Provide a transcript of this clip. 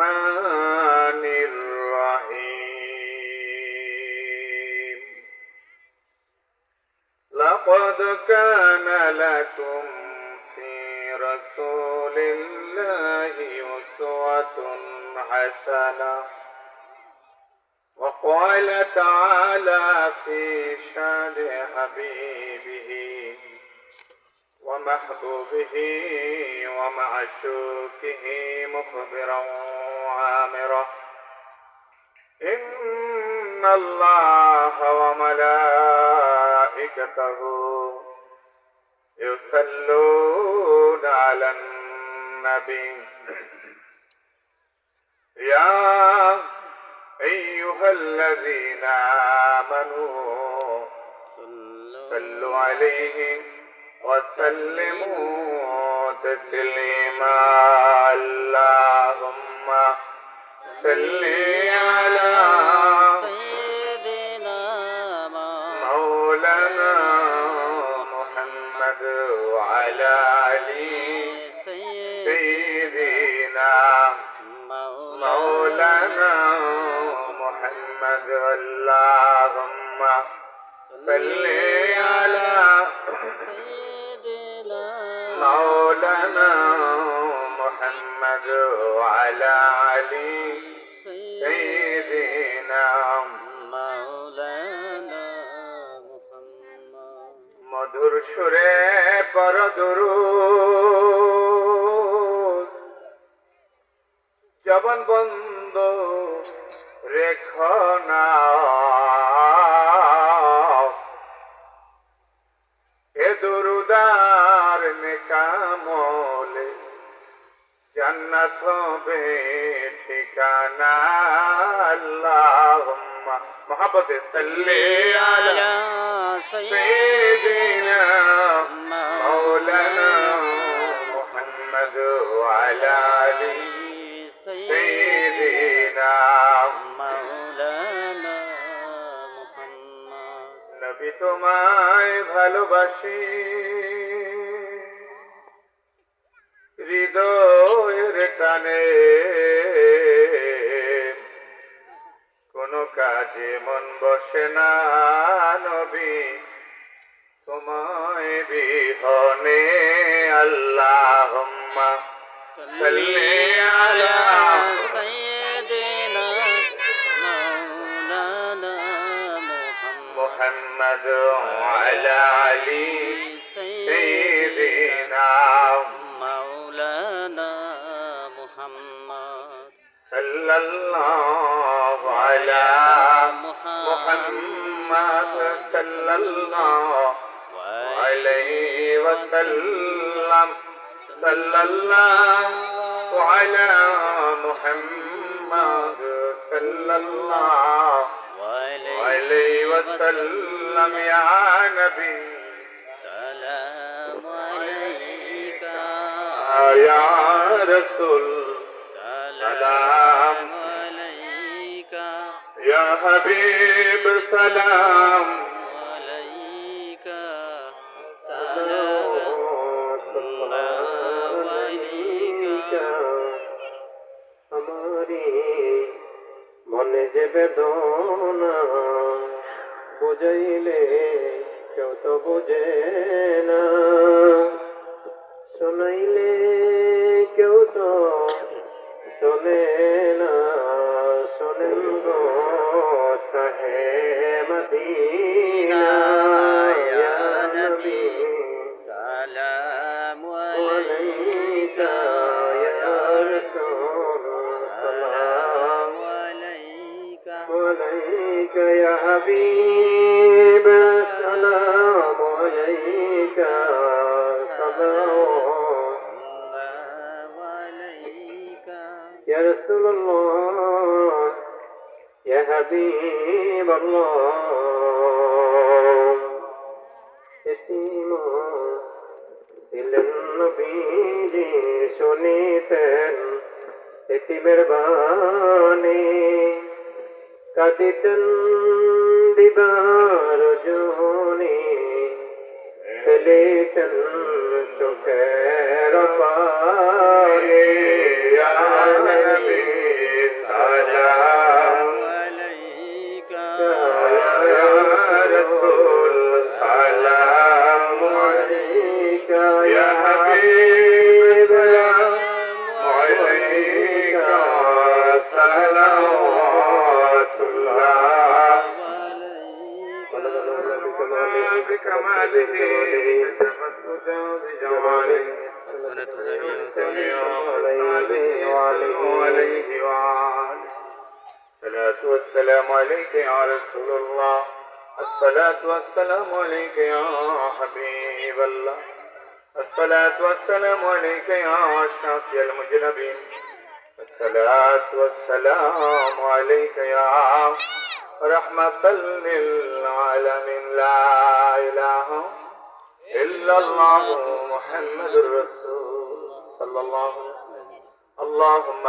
الرحمن الرحيم لقد كان لكم في رسول الله أسوة حسنة وقال تعالى في شان حبيبه ومحبوبه ومعشوقه مخبرا وآمرا إن الله وملائكته يصلون على النبي يا أيها الذين آمنوا صلوا عليه وسلموا تسليما اللهم صل على سيدنا مولانا محمد وعلى علي سيدنا مولانا محمد اللهم صل على مولانا محمد وعلى علي سيدنا مولانا محمد মধুর সুরে পর দুরূদ জবান বন্ধ রেখো না এ দুরুদার নেকামলে জান্নাত হবে ঠিকানা আল্লাহুম্মা মুহাব্বতে সাল্লি আলা সাইয়্যিদিনা মাওলানা মুহাম্মদ ওয়া আলা আলি সাইয়্যিদিনা মাওলানা মুহাম্মদ নবী তোমায় ভালোবাসি হৃদয়ের টানে কোনো কাজে মন বসে না নবী তোমায় বিহনে আল্লাহুম্মা সাল্লি আলা সাইয়্যিদিনা মাওলানা মুহাম্মদ ওয়া আলা আলি সাইয়্যিদিনা مولانا محمد صلى الله على محمد صلى الله عليه وسلم صلى الله على محمد صلى الله عليه وسلم يا نبي سلام عليك يا رسول سلام عليك يا حبيب سلام عليك صلوات الله عليك हमारी মনে যে বেদনা বুঝাইলে কেউ তো বুঝে না শোনাইলে কেউ তো শোনে না শোনেন গো শাহে মদিনা ইয়া নবী سلام عليك ইয়া রাসূল سلام عليك عليك يا حبيب السلام عليك الله عليك يا رسول الله يا حبيب الله اسمع দিলেন নবীজি শুনিতেন এতিমের বাণী কাঁদিতেন দিবার জনি ফেলিতেন চোখের পানি ইয়া নবী بجلاله تمسك بجماله حسنت جميع جميع صالحه عليه وآله. الصلاة والسلام عليك يا رسول الله. الصلاة والسلام عليك يا حبيب الله. الصلاة والسلام عليك يا شافي المجربين. الصلاة والسلام عليك يا رحمة للعالمين. لا إله إلا الله محمد رسول صلى الله عليه وسلم. اللهم